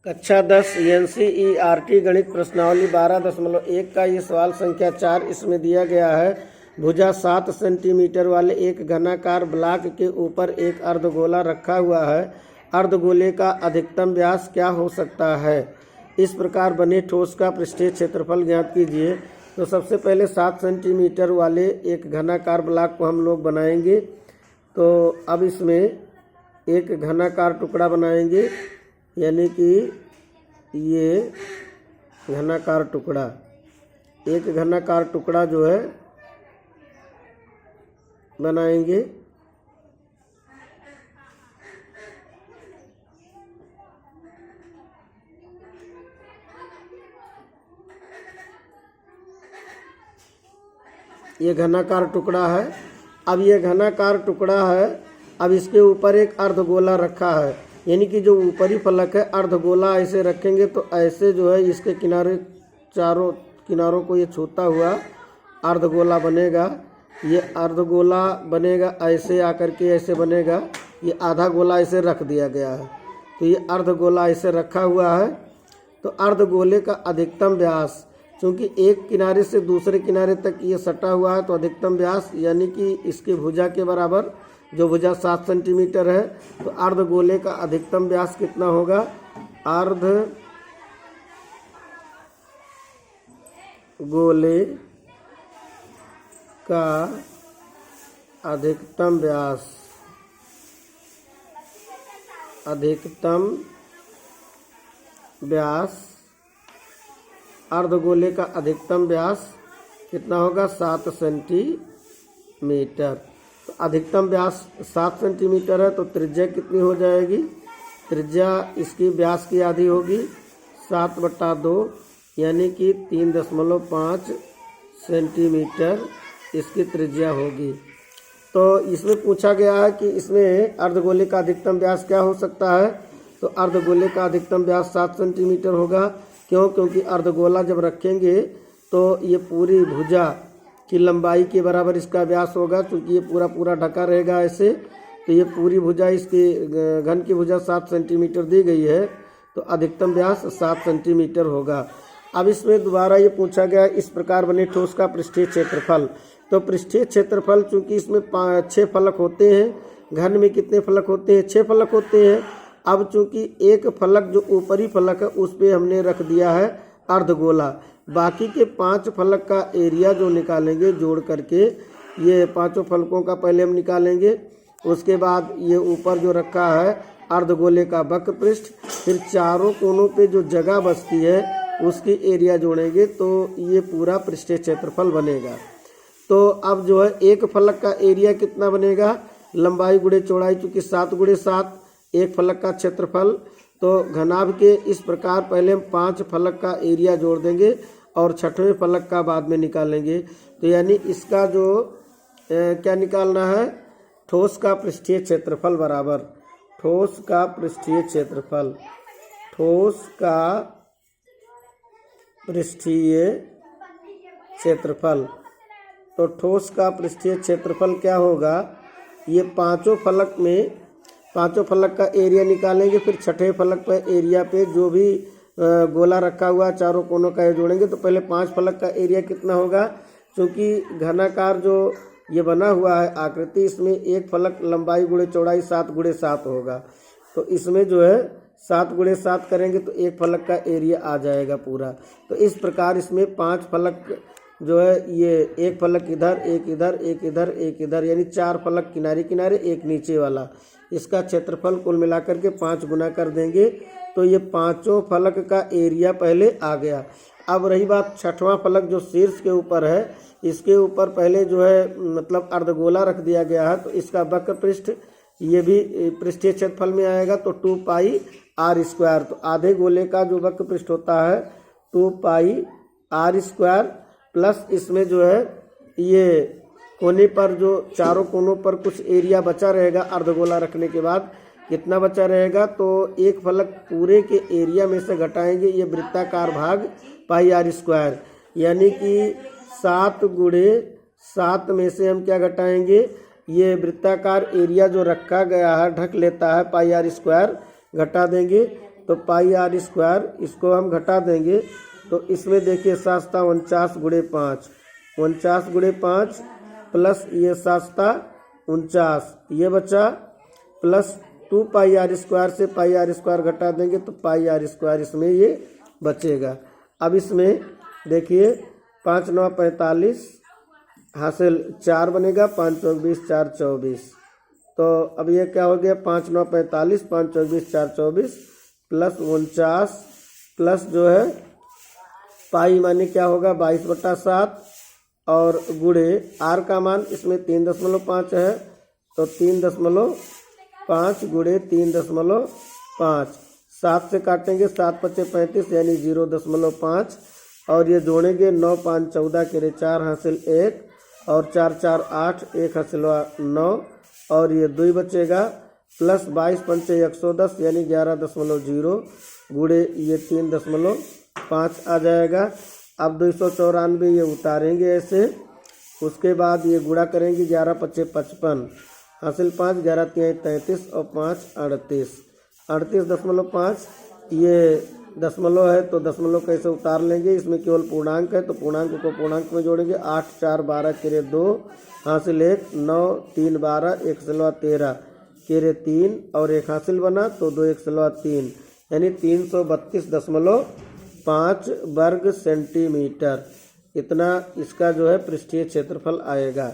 कक्षा 10 NCERT गणित प्रश्नावली 12.1 का ये सवाल संख्या 4 इसमें दिया गया है। भुजा 7 सेंटीमीटर वाले एक घनाकार ब्लॉक के ऊपर एक अर्धगोला रखा हुआ है। अर्धगोले का अधिकतम व्यास क्या हो सकता है? इस प्रकार बने ठोस का पृष्ठीय क्षेत्रफल ज्ञात कीजिए। तो सबसे पहले 7 सेंटीमीटर वाले एक घनाकार ब्लॉक को हम लोग बनाएंगे। तो अब इसमें एक घनाकार टुकड़ा बनाएंगे, यानी कि ये घनाकार टुकड़ा, एक घनाकार टुकड़ा जो है बनाएंगे। ये घनाकार टुकड़ा है। अब ये घनाकार टुकड़ा है, अब इसके ऊपर एक अर्धगोला रखा है, यानी कि जो ऊपरी फलक है अर्धगोला ऐसे रखेंगे तो ऐसे जो है इसके किनारे, चारों किनारों को ये छूता हुआ अर्धगोला बनेगा। ये अर्धगोला बनेगा, ऐसे आकर के ऐसे बनेगा। ये आधा गोला ऐसे रख दिया गया है, तो ये अर्धगोला ऐसे रखा हुआ है। तो अर्धगोले का अधिकतम व्यास, क्योंकि एक किनारे से दूसरे किनारे तक ये सटा हुआ है, तो अधिकतम व्यास यानी कि इसकी भुजा के बराबर, जो भुजा 7 सेंटीमीटर है, तो अर्धगोले का अधिकतम व्यास कितना होगा? अर्धगोले का अधिकतम व्यास, अर्धगोले का अधिकतम व्यास कितना होगा? 7 सेंटीमीटर। तो अधिकतम व्यास 7 सेंटीमीटर है, तो त्रिज्या कितनी हो जाएगी? त्रिज्या इसकी व्यास की आधी होगी, 7/2, यानी कि 3.5 सेंटीमीटर इसकी त्रिज्या होगी। तो इसमें पूछा गया है कि इसमें अर्धगोले का अधिकतम व्यास क्या हो सकता है? तो अर्धगोले का अधिकतम व्यास 7 सेंटीमीटर होगा। क्यों? क्योंकि अर्धगोला जब रखेंगे तो ये पूरी भुजा की लंबाई के बराबर इसका व्यास होगा, क्योंकि ये पूरा ढका रहेगा ऐसे। तो ये पूरी भुजा, इसकी घन की भुजा 7 सेंटीमीटर दी गई है, तो अधिकतम व्यास 7 सेंटीमीटर होगा। अब इसमें दोबारा ये पूछा गया, इस प्रकार बने ठोस का पृष्ठीय क्षेत्रफल। तो पृष्ठीय क्षेत्रफल, चूँकि इसमें 6 फलक होते हैं, घन में कितने फलक होते हैं? 6 फलक होते हैं। अब चूँकि एक फलक जो ऊपरी फलक है उस पर हमने रख दिया है अर्धगोला, बाकी के 5 फलक का एरिया जो निकालेंगे जोड़ करके, ये 5 फलकों का पहले हम निकालेंगे। उसके बाद ये ऊपर जो रखा है अर्धगोले का वक्र पृष्ठ, फिर चारों कोनों पे जो जगह बचती है उसकी एरिया जोड़ेंगे, तो ये पूरा पृष्ठीय क्षेत्रफल बनेगा। तो अब जो है एक फलक का एरिया कितना बनेगा? लंबाई गुणे चौड़ाई, चूँकि 7 × 7 एक फलक का क्षेत्रफल। तो घनाभ के इस प्रकार पहले हम 5 फलक का एरिया जोड़ देंगे और 6वें फलक का बाद में निकालेंगे। तो यानी इसका जो क्या निकालना है? ठोस का पृष्ठीय क्षेत्रफल बराबर ठोस का पृष्ठीय क्षेत्रफल, ठोस का पृष्ठीय क्षेत्रफल। तो ठोस का पृष्ठीय क्षेत्रफल क्या होगा? ये 5 फलक में 5 फलक का एरिया निकालेंगे, फिर 6ठे फलक पर एरिया पे जो भी गोला रखा हुआ चारों कोनों का जोड़ेंगे। तो पहले 5 फलक का एरिया कितना होगा? क्योंकि घनाकार जो ये बना हुआ है आकृति, इसमें एक फलक लंबाई गुणे चौड़ाई 7 × 7 होगा। तो इसमें जो है 7 × 7 करेंगे तो एक फलक का एरिया आ जाएगा पूरा। तो इस प्रकार इसमें 5 फलक जो है, ये एक फलक इधर, एक इधर, एक इधर, एक इधर, यानी 4 फलक किनारे किनारे, एक नीचे वाला। इसका क्षेत्रफल कुल मिलाकर के 5 गुना कर देंगे, तो ये 5 फलक का एरिया पहले आ गया। अब रही बात 6वां फलक जो शीर्ष के ऊपर है, इसके ऊपर पहले जो है मतलब अर्धगोला रख दिया गया है, तो इसका वक्र पृष्ठ ये भी पृष्ठीय क्षेत्रफल में आएगा, तो 2πr²। तो आधे गोले का जो वक्र पृष्ठ होता है 2πr², प्लस इसमें जो है ये कोने पर जो चारों कोनों पर कुछ एरिया बचा रहेगा अर्धगोला रखने के बाद, कितना बचा रहेगा? तो एक फलक पूरे के एरिया में से घटाएंगे ये वृत्ताकार भाग πr², यानी कि 7 × 7 में से हम क्या घटाएंगे? ये वृत्ताकार एरिया जो रखा गया है ढक लेता है πr², घटा देंगे तो पाई आर स्क्वायर, इसको हम घटा देंगे तो इसमें देखिए 7 49 गुणे 5, 49 गुणे 5 प्लस ये 7 49, ये बचा प्लस 2 पाई आर स्क्वायर से पाई आर स्क्वायर घटा देंगे तो पाई आर स्क्वायर इसमें ये बचेगा। अब इसमें देखिए 5 9 45 हासिल 4 बनेगा, 5 चौक 20 4 24, तो अब ये क्या हो गया 5 9 45 5 चौक 20 4 24 प्लस 49 प्लस जो है पाई माने क्या होगा 22/7 और गुणे आर का मान इसमें 3.5 है तो 3.5 गुणे 3.5, 7 से काटेंगे 7 5 35 यानी 0.5 और ये जोड़ेंगे 9 5 14 के 4 हासिल 1 और 4 4 8 1 हासिल 9 और ये 2 बचेगा प्लस 22 5 110 यानी 11.0 गुणे ये 3.5 आ जाएगा। अब 294 ये उतारेंगे ऐसे, उसके बाद ये गुणा करेंगे 11 5 55 हासिल 5 11 3 33 और 5 38, 38.5 ये दशमलव है तो दशमलव कैसे उतार लेंगे, इसमें केवल पूर्णांक है तो पूर्णांक को पूर्णांक में जोड़ेंगे 8 4 12 के 2 हासिल 1 9 3 12 1 13 के 3 और 1 हासिल बना तो 2 1 3 यानी 332.5 वर्ग सेंटीमीटर, इतना इसका जो है पृष्ठीय क्षेत्रफल आएगा।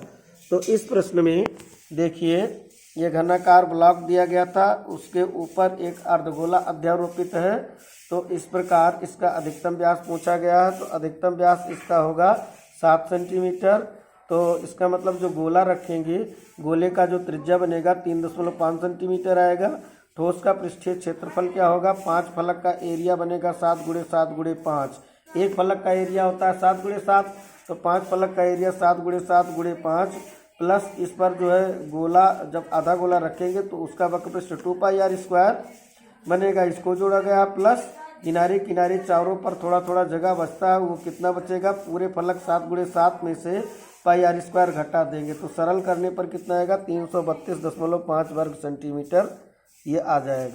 तो इस प्रश्न में देखिए ये घनाकार ब्लॉक दिया गया था, उसके ऊपर एक अर्धगोला अध्यारोपित है, तो इस प्रकार इसका अधिकतम व्यास पूछा गया है। तो अधिकतम व्यास इसका होगा 7 सेंटीमीटर। तो इसका मतलब जो गोला रखेंगे, गोले का जो त्रिज्या बनेगा 3.5 सेंटीमीटर आएगा। ठोस का पृष्ठीय क्षेत्रफल क्या होगा, 5 फलक का एरिया बनेगा 7 गुणे 7 गुणे 5, एक फलक का एरिया होता है 7 गुणे 7, तो 5 फलक का एरिया 7 गुणे 7 गुणे 5 प्लस इस पर जो है गोला जब आधा गोला रखेंगे तो उसका वक्रपृष्ठ 2 पाई आर स्क्वायर बनेगा, इसको जोड़ा गया प्लस किनारे किनारे चारों पर थोड़ा थोड़ा जगह बचता है, वो कितना बचेगा, पूरे फलक 7 गुणे 7 में से पाई आर स्क्वायर घटा देंगे तो सरल करने पर कितना आएगा 332.5 वर्ग सेंटीमीटर ये आ जाएगा।